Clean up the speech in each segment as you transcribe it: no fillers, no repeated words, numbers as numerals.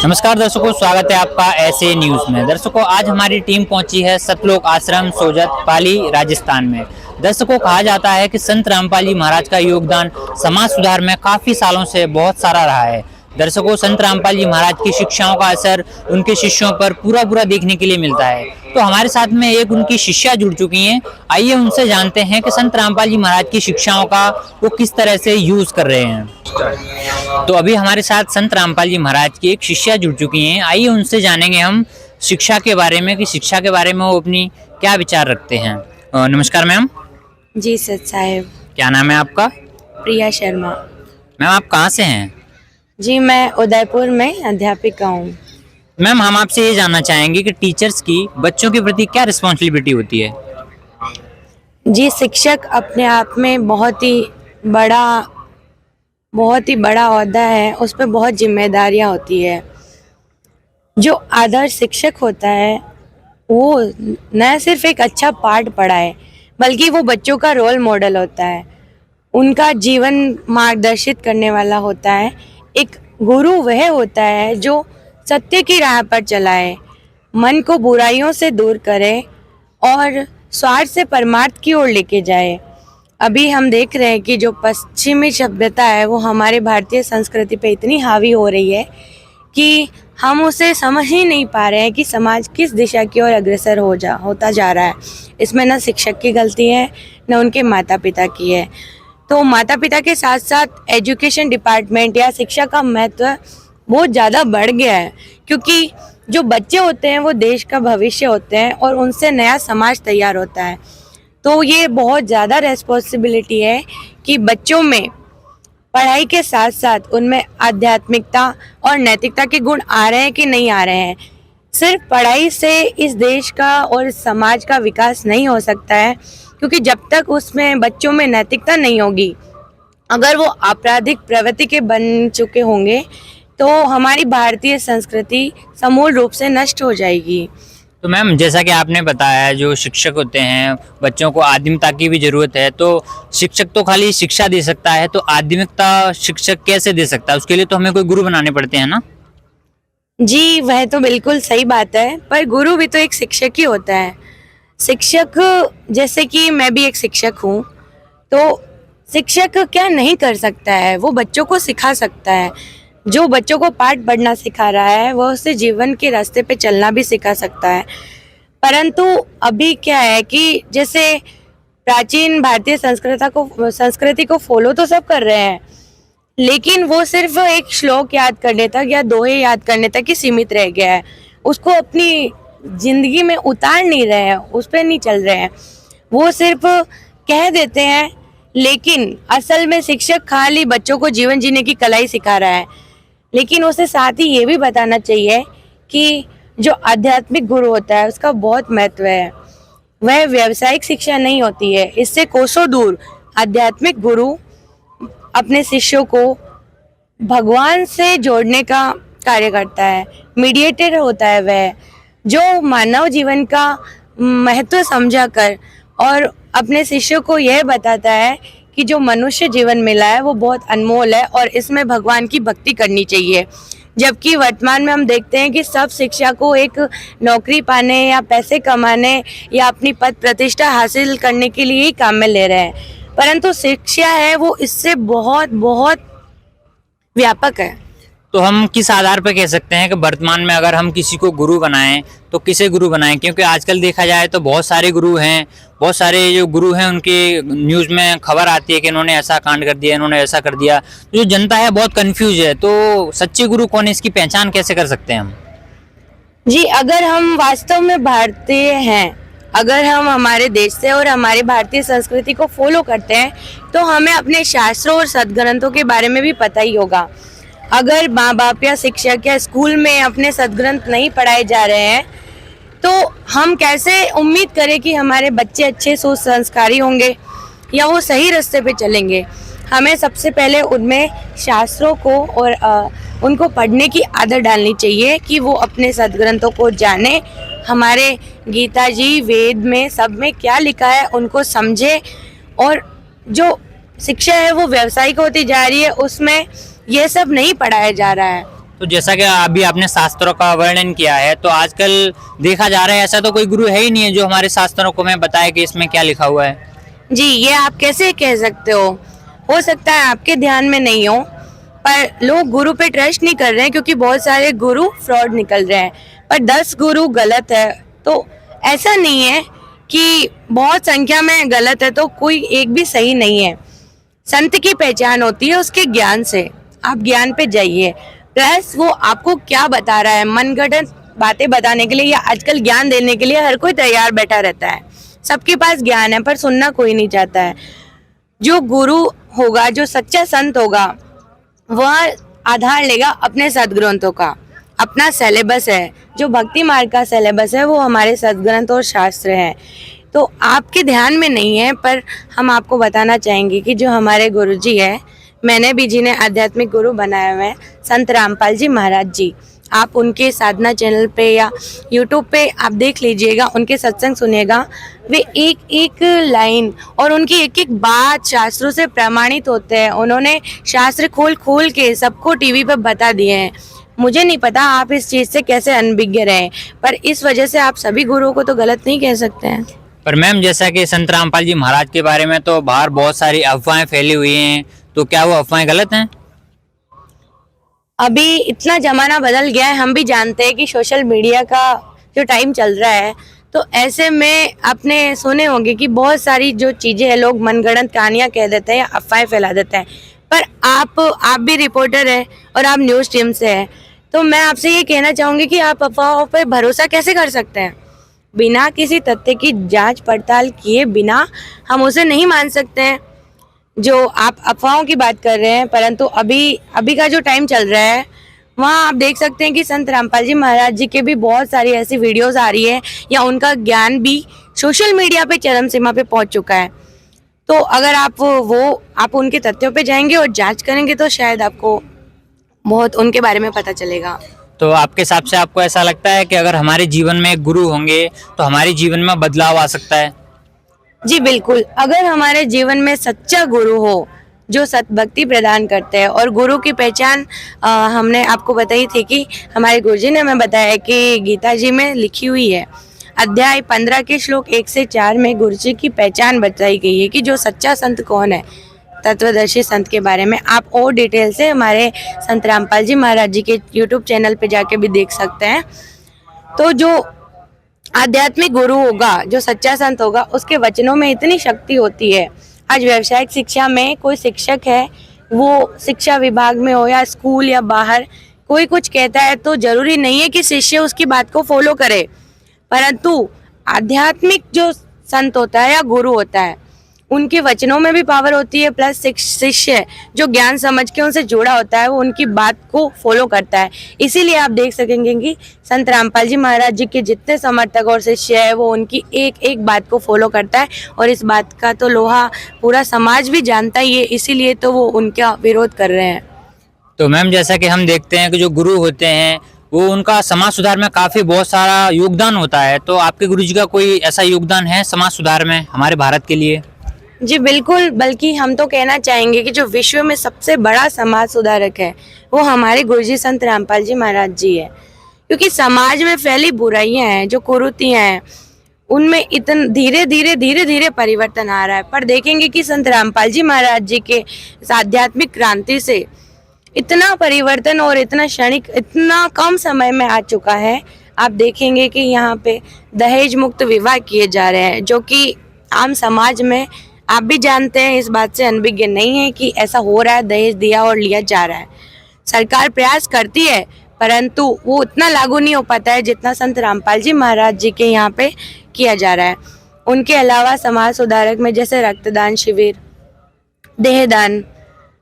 नमस्कार दर्शकों, स्वागत है आपका ऐसे न्यूज में। दर्शकों, आज हमारी टीम पहुंची है सतलोक आश्रम सोजत पाली राजस्थान में। दर्शकों, कहा जाता है कि संत रामपाल जी महाराज का योगदान समाज सुधार में काफी सालों से बहुत सारा रहा है। दर्शकों, संत रामपाल जी महाराज की शिक्षाओं का असर उनके शिष्यों पर पूरा देखने के लिए मिलता है। तो हमारे साथ में एक उनकी शिष्या जुड़ चुकी हैं। आइए उनसे जानते हैं कि संत रामपाल जी महाराज की शिक्षाओं का वो किस तरह से यूज कर रहे हैं। तो अभी हमारे साथ संत रामपाल जी महाराज की एक शिष्या जुड़ चुकी हैं। आइए उनसे जानेंगे हम शिक्षा के बारे में, कि शिक्षा के बारे में वो अपनी क्या विचार रखते हैं। नमस्कार मैम। जी सच साहेब। क्या नाम है आपका? प्रिया शर्मा। मैम, आप कहाँ से हैं? जी मैं उदयपुर में अध्यापिका हूँ। मैम, हम आपसे ये जानना चाहेंगे कि टीचर्स की बच्चों के प्रति क्या रिस्पॉन्सिबिलिटी होती है? जी शिक्षक अपने आप में बहुत ही बड़ा ओहदा है, उस पर बहुत जिम्मेदारियाँ होती है। जो आदर्श शिक्षक होता है वो न सिर्फ एक अच्छा पाठ पढ़ाए बल्कि वो बच्चों का रोल मॉडल होता है, उनका जीवन मार्गदर्शित करने वाला होता है। एक गुरु वह होता है जो सत्य की राह पर चलाए, मन को बुराइयों से दूर करे और स्वार्थ से परमार्थ की ओर लेके जाए। अभी हम देख रहे हैं कि जो पश्चिमी सभ्यता है वो हमारे भारतीय संस्कृति पे इतनी हावी हो रही है कि हम उसे समझ ही नहीं पा रहे हैं कि समाज किस दिशा की ओर अग्रसर होता जा रहा है। इसमें न शिक्षक की गलती है न उनके माता पिता की है। तो माता पिता के साथ साथ एजुकेशन डिपार्टमेंट या शिक्षा का महत्व बहुत ज़्यादा बढ़ गया है, क्योंकि जो बच्चे होते हैं वो देश का भविष्य होते हैं और उनसे नया समाज तैयार होता है। तो ये बहुत ज़्यादा रेस्पॉन्सिबिलिटी है कि बच्चों में पढ़ाई के साथ साथ उनमें आध्यात्मिकता और नैतिकता के गुण आ रहे हैं कि नहीं आ रहे हैं। सिर्फ पढ़ाई से इस देश का और इस समाज का विकास नहीं हो सकता है, क्योंकि जब तक उसमें बच्चों में नैतिकता नहीं होगी, अगर वो आपराधिक प्रवृत्ति के बन चुके होंगे तो हमारी भारतीय संस्कृति समूल रूप से नष्ट हो जाएगी। तो मैम, जैसा कि आपने बताया, जो शिक्षक होते हैं बच्चों को आध्यात्मिकता की भी जरूरत है। तो शिक्षक तो खाली शिक्षा दे सकता है, तो आध्यात्मिकता शिक्षक कैसे दे सकता है? उसके लिए तो हमें कोई गुरु बनाने पड़ते हैं ना? जी वह तो बिल्कुल सही बात है, पर गुरु भी तो एक शिक्षक ही होता है। शिक्षक, जैसे कि मैं भी एक शिक्षक हूँ, तो शिक्षक क्या नहीं कर सकता है, वो बच्चों को सिखा सकता है। जो बच्चों को पाठ पढ़ना सिखा रहा है वो उससे जीवन के रास्ते पे चलना भी सिखा सकता है। परंतु अभी क्या है कि जैसे प्राचीन भारतीय संस्कृति को फॉलो तो सब कर रहे हैं, लेकिन वो सिर्फ एक श्लोक याद करने तक या दोहे याद करने तक ही सीमित रह गया है। उसको अपनी जिंदगी में उतार नहीं रहे हैं, उस पर नहीं चल रहे हैं। वो सिर्फ कह देते हैं, लेकिन असल में शिक्षक खाली बच्चों को जीवन जीने की कला ही सिखा रहा है। लेकिन उसे साथ ही ये भी बताना चाहिए कि जो आध्यात्मिक गुरु होता है उसका बहुत महत्व है। वह व्यावसायिक शिक्षा नहीं होती है, इससे कोसों दूर आध्यात्मिक गुरु अपने शिष्यों को भगवान से जोड़ने का कार्य करता है, मीडिएटर होता है वह, जो मानव जीवन का महत्व समझा कर और अपने शिष्यों को यह बताता है कि जो मनुष्य जीवन मिला है वो बहुत अनमोल है और इसमें भगवान की भक्ति करनी चाहिए। जबकि वर्तमान में हम देखते हैं कि सब शिक्षा को एक नौकरी पाने या पैसे कमाने या अपनी पद प्रतिष्ठा हासिल करने के लिए ही काम में ले रहे हैं, परंतु शिक्षा है वो इससे बहुत व्यापक है। तो हम किस आधार पर कह सकते हैं कि वर्तमान में अगर हम किसी को गुरु बनाएं तो किसे गुरु बनाएं? क्योंकि आजकल देखा जाए तो बहुत सारे गुरु हैं, बहुत सारे जो गुरु हैं उनके न्यूज़ में खबर आती है कि इन्होंने ऐसा कांड कर दिया, इन्होंने ऐसा कर दिया। जो जनता है बहुत कंफ्यूज है। तो सच्चे गुरु कौन है, इसकी पहचान कैसे कर सकते हैं हम? जी अगर हम वास्तव में भारतीय हैं, अगर हम हमारे देश से और हमारे भारतीय संस्कृति को फॉलो करते हैं, तो हमें अपने शास्त्रों और सद्ग्रंथों के बारे में भी पता ही होगा। अगर माँ बाप या शिक्षक या स्कूल में अपने सद्ग्रंथ नहीं पढ़ाए जा रहे हैं, तो हम कैसे उम्मीद करें कि हमारे बच्चे अच्छे सुसंस्कारी होंगे या वो सही रास्ते पे चलेंगे? हमें सबसे पहले उनमें शास्त्रों को और उनको पढ़ने की आदत डालनी चाहिए कि वो अपने सद्ग्रंथों को जाने, हमारे गीता जी वेद में सब में क्या लिखा है उनको समझे। और जो शिक्षा है वो व्यावसायिक होती जा रही है, उसमें ये सब नहीं पढ़ाया जा रहा है। तो जैसा कि अभी आपने शास्त्रों का वर्णन किया है, तो आजकल देखा जा रहा है ऐसा तो कोई गुरु है ही नहीं है जो हमारे शास्त्रों को हमें बताए कि इसमें क्या लिखा हुआ है। जी, ये आप कैसे कह सकते हो सकता है आपके ध्यान में नहीं हो, पर लोग गुरु पे ट्रस्ट नहीं कर रहे हैं क्योंकि बहुत सारे गुरु फ्रॉड निकल रहे हैं। पर 10 गुरु गलत है तो ऐसा नहीं है कि बहुत संख्या में गलत है तो कोई एक भी सही नहीं है। संत की पहचान होती है उसके ज्ञान से। आप ज्ञान पे जाइए, प्लस वो आपको क्या बता रहा है, मनगढ़ंत बातें बताने के लिए या आजकल ज्ञान देने के लिए हर कोई तैयार बैठा रहता है। सबके पास ज्ञान है पर सुनना कोई नहीं चाहता है। जो गुरु होगा, जो सच्चा संत होगा, वह आधार लेगा अपने सदग्रंथों का। अपना सिलेबस है, जो भक्ति मार्ग का सिलेबस है वो हमारे सदग्रंथ और शास्त्र हैं। तो आपके ध्यान में नहीं है पर हम आपको बताना चाहेंगे कि जो हमारे गुरुजी है, मैंने भी जिन्हें आध्यात्मिक गुरु बनाए हुए हैं, संत रामपाल जी महाराज जी। आप उनके साधना चैनल पे या यूट्यूब पे आप देख लीजिएगा, उनके सत्संग सुनिएगा। वे एक एक लाइन और उनकी एक एक बात शास्त्रों से प्रमाणित होते हैं। उन्होंने शास्त्र खोल खोल के सबको टीवी पे बता दिए हैं। मुझे नहीं पता आप इस चीज़ से कैसे अनभिज्ञ रहे, पर इस वजह से आप सभी गुरुओं को तो गलत नहीं कह सकते हैं। पर मैम, जैसा कि संत रामपाल जी महाराज के बारे में तो बाहर बहुत सारी अफवाहें फैली हुई हैं, तो क्या वो अफवाहें गलत हैं? अभी इतना जमाना बदल गया है, हम भी जानते हैं कि सोशल मीडिया का जो टाइम चल रहा है, तो ऐसे में आपने सुने होंगे कि बहुत सारी जो चीज़ें हैं, लोग मनगढ़ंत कहानियाँ कह देते हैं या अफवाहें फैला देते हैं। पर आप भी रिपोर्टर हैं और आप न्यूज़ टीम से हैं, तो मैं आपसे ये कहना चाहूँगी कि आप अफवाहों पर भरोसा कैसे कर सकते हैं? बिना किसी तथ्य की जांच पड़ताल किए बिना हम उसे नहीं मान सकते हैं। जो आप अफवाहों की बात कर रहे हैं, परंतु अभी का जो टाइम चल रहा है, वहाँ आप देख सकते हैं कि संत रामपाल जी महाराज जी के भी बहुत सारी ऐसी वीडियोस आ रही है या उनका ज्ञान भी सोशल मीडिया पे चरम सीमा पे पहुंच चुका है। तो अगर आप उनके तथ्यों पे जाएंगे और जांच करेंगे तो शायद आपको बहुत उनके बारे में पता चलेगा। तो आपके हिसाब से आपको ऐसा लगता है कि अगर हमारे जीवन में एक गुरु होंगे तो हमारे जीवन में बदलाव आ सकता है? जी बिल्कुल, अगर हमारे जीवन में सच्चा गुरु हो जो सतभक्ति प्रदान करते हैं, और गुरु की पहचान हमने आपको बताई थी कि हमारे गुरुजी ने हमें बताया कि गीता जी में लिखी हुई है, अध्याय 15 के श्लोक 1 से 4 में गुरुजी की पहचान बताई गई है कि जो सच्चा संत कौन है, तत्वदर्शी संत के बारे में आप और डिटेल से हमारे संत रामपाल जी महाराज जी के यूट्यूब चैनल पे जाके भी देख सकते हैं। तो जो आध्यात्मिक गुरु होगा, जो सच्चा संत होगा, उसके वचनों में इतनी शक्ति होती है। आज व्यावसायिक शिक्षा में कोई शिक्षक है, वो शिक्षा विभाग में हो या स्कूल या बाहर, कोई कुछ कहता है तो जरूरी नहीं है कि शिष्य उसकी बात को फॉलो करे, परंतु आध्यात्मिक जो संत होता है या गुरु होता है, उनके वचनों में भी पावर होती है, प्लस शिष्य जो ज्ञान समझ के उनसे जुड़ा होता है वो उनकी बात को फॉलो करता है। इसीलिए आप देख सकेंगे कि संत रामपाल जी महाराज जी के जितने समर्थक और शिष्य है वो उनकी एक एक बात को फॉलो करता है, और इस बात का तो लोहा पूरा समाज भी जानता ही है, इसीलिए तो वो उनका विरोध कर रहे हैं। तो मैम, जैसा कि हम देखते हैं कि जो गुरु होते हैं वो उनका समाज सुधार में काफ़ी बहुत सारा योगदान होता है, तो आपके गुरुजी का कोई ऐसा योगदान है समाज सुधार में हमारे भारत के लिए? जी बिल्कुल, बल्कि हम तो कहना चाहेंगे कि जो विश्व में सबसे बड़ा समाज सुधारक है वो हमारे गुरुजी संत रामपाल जी महाराज जी है। क्योंकि समाज में फैली बुराइयां हैं, जो कुरीतियां हैं, उनमें इतन धीरे धीरे परिवर्तन आ रहा है। पर देखेंगे कि संत रामपाल जी महाराज जी के आध्यात्मिक क्रांति से इतना परिवर्तन और इतना क्षणिक, इतना कम समय में आ चुका है। आप देखेंगे कि यहाँ पे दहेज मुक्त विवाह किए जा रहे हैं, जो कि आम समाज में आप भी जानते हैं, इस बात से अनभिज्ञ नहीं है कि ऐसा हो रहा है, दहेज दिया और लिया जा रहा है। सरकार प्रयास करती है परंतु वो उतना लागू नहीं हो पाता है जितना संत रामपाल जी महाराज जी के यहाँ पे किया जा रहा है। उनके अलावा समाज सुधारक में जैसे रक्तदान शिविर, देहदान,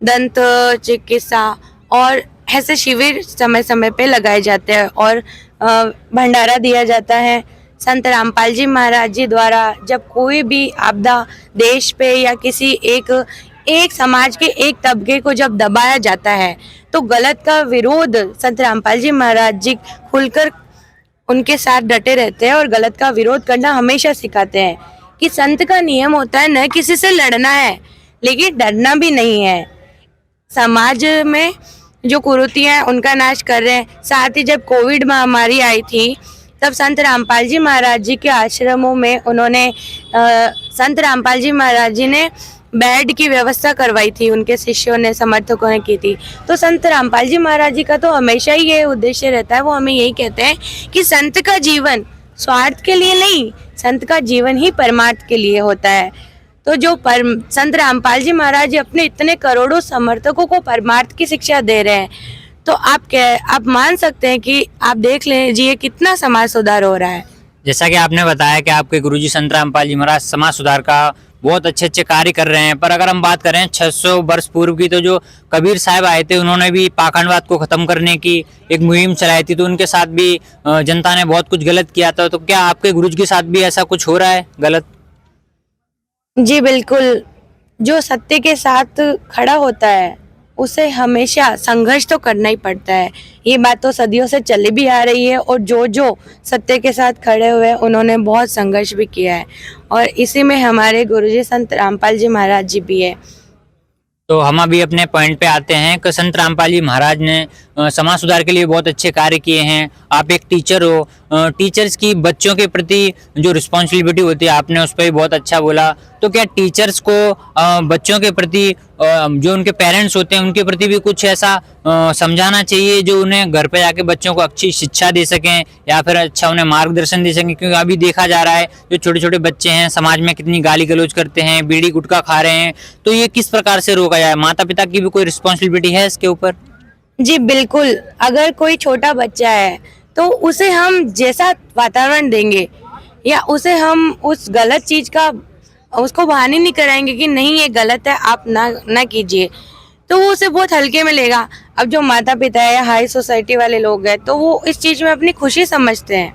दंत चिकित्सा और ऐसे शिविर समय समय पे लगाए जाते हैं और भंडारा दिया जाता है। संत रामपाल जी महाराज जी द्वारा जब कोई भी आपदा देश पे या किसी एक समाज के एक तबके को जब दबाया जाता है तो गलत का विरोध संत रामपाल जी महाराज जी खुलकर उनके साथ डटे रहते हैं और गलत का विरोध करना हमेशा सिखाते हैं कि संत का नियम होता है न किसी से लड़ना है लेकिन डरना भी नहीं है। समाज में जो कुरीतियां हैं उनका नाश कर रहे हैं। साथ ही जब कोविड महामारी आई थी तब संत रामपाल जी महाराज जी के आश्रमों में संत रामपाल जी महाराज जी ने बेड की व्यवस्था करवाई थी, उनके शिष्यों ने, समर्थकों ने की थी। तो संत रामपाल जी महाराज जी का तो हमेशा ही ये उद्देश्य रहता है, वो हमें यही कहते हैं कि संत का जीवन स्वार्थ के लिए नहीं, संत का जीवन ही परमार्थ के लिए होता है। तो जो संत रामपाल जी महाराज जी अपने इतने करोड़ों समर्थकों को परमार्थ की शिक्षा दे रहे हैं, तो आप मान सकते हैं कि आप देख लीजिए कितना समाज सुधार हो रहा है। जैसा कि आपने बताया कि आपके गुरुजी संत रामपाल जी महाराज समाज सुधार का बहुत अच्छे अच्छे कार्य कर रहे हैं, पर अगर हम बात करें 600 वर्ष पूर्व की, तो जो कबीर साहब आए थे उन्होंने भी पाखंडवाद को खत्म करने की एक मुहिम चलाई थी, तो उनके साथ भी जनता ने बहुत कुछ गलत किया था। तो क्या आपके गुरुजी के साथ भी ऐसा कुछ हो रहा है गलत? जी बिल्कुल, जो सत्य के साथ खड़ा होता है उसे हमेशा संघर्ष तो करना ही पड़ता है। ये बात तो सदियों से चली भी आ रही है, और जो सत्य के साथ खड़े हुए हैं उन्होंने बहुत संघर्ष भी किया है, और इसी में हमारे गुरुजी संत रामपाल जी महाराज जी भी है। तो हम अभी अपने पॉइंट पे आते हैं कि संत रामपाल जी महाराज ने समाज सुधार के लिए बहुत अच्छे कार्य किए हैं। आप एक टीचर हो, टीचर्स की बच्चों के प्रति जो रिस्पॉन्सिबिलिटी होती है आपने उस पर भी बहुत अच्छा बोला। तो क्या टीचर्स को बच्चों के प्रति, जो उनके पेरेंट्स होते हैं उनके प्रति भी कुछ ऐसा समझाना चाहिए जो उन्हें घर पे जाके बच्चों को अच्छी शिक्षा दे सकें, या फिर अच्छा उन्हें मार्गदर्शन दे सकें? क्योंकि अभी देखा जा रहा है जो छोटे छोटे बच्चे हैं समाज में कितनी गाली गलौज करते हैं, बीड़ी गुटखा खा रहे हैं, तो ये किस प्रकार से रोका जाए? माता पिता की भी कोई रिस्पॉन्सिबिलिटी है इसके ऊपर? जी बिल्कुल, अगर कोई छोटा बच्चा है तो उसे हम जैसा वातावरण देंगे, या उसे हम उस गलत चीज का उसको बहाने नहीं कराएंगे कि नहीं ये गलत है, आप ना कीजिए, तो वो उसे बहुत हल्के में लेगा। अब जो माता पिता है या हाई सोसाइटी वाले लोग हैं तो वो इस चीज में अपनी खुशी समझते हैं,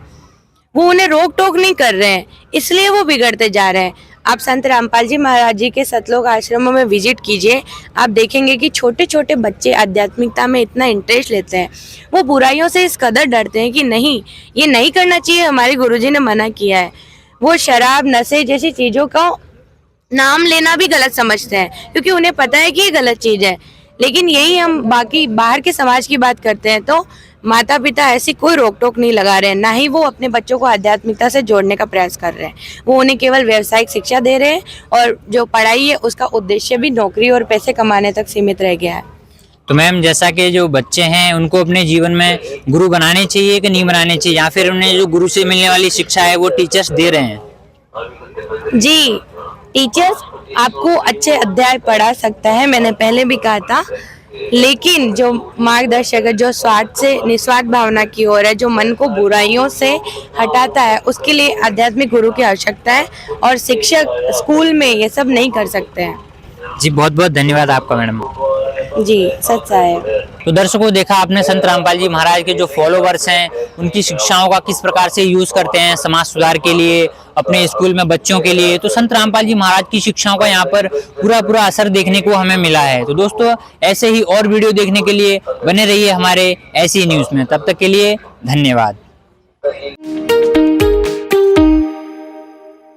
वो उन्हें रोक टोक नहीं कर रहे हैं, इसलिए वो बिगड़ते जा रहे हैं। आप संत रामपाल जी महाराज जी के सतलोक आश्रमों में विजिट कीजिए, आप देखेंगे कि छोटे छोटे बच्चे आध्यात्मिकता में इतना इंटरेस्ट लेते हैं। वो बुराइयों से इस कदर डरते हैं कि नहीं, ये नहीं करना चाहिए, हमारे गुरुजी ने मना किया है। वो शराब, नशे जैसी चीज़ों का नाम लेना भी गलत समझते हैं, क्योंकि उन्हें पता है कि ये गलत चीज़ है। लेकिन यही हम बाकी बाहर के समाज की बात करते हैं तो माता पिता ऐसी कोई रोक टोक नहीं लगा रहे हैं, ना ही वो अपने बच्चों को आध्यात्मिकता से जोड़ने का प्रयास कर रहे हैं। वो उन्हें केवल व्यावसायिक शिक्षा दे रहे हैं, और जो पढ़ाई है उसका उद्देश्य भी नौकरी और पैसे कमाने तक सीमित रह गया है। तो मैम, जैसा कि जो बच्चे हैं उनको अपने जीवन में गुरु बनाने चाहिए कि नहीं बनाने चाहिए, या फिर उन्हें जो गुरु से मिलने वाली शिक्षा है वो टीचर्स दे रहे हैं? जी, टीचर्स आपको अच्छे अध्याय पढ़ा सकता है, मैंने पहले भी कहा था, लेकिन जो मार्गदर्शक है, जो स्वार्थ से निस्वार्थ भावना की ओर है, जो मन को बुराइयों से हटाता है, उसके लिए आध्यात्मिक गुरु की आवश्यकता है, और शिक्षक स्कूल में ये सब नहीं कर सकते हैं। जी, बहुत बहुत धन्यवाद आपका मैडम। जी, सच है। तो दर्शकों, देखा आपने संत रामपाल जी महाराज के जो फॉलोवर्स हैं उनकी शिक्षाओं का किस प्रकार से यूज करते हैं समाज सुधार के लिए, अपने स्कूल में बच्चों के लिए। तो संत रामपाल जी महाराज की शिक्षाओं का यहाँ पर पूरा असर देखने को हमें मिला है। तो दोस्तों, ऐसे ही और वीडियो देखने के लिए बने रहिए हमारे ऐसी न्यूज़ में। तब तक के लिए धन्यवाद।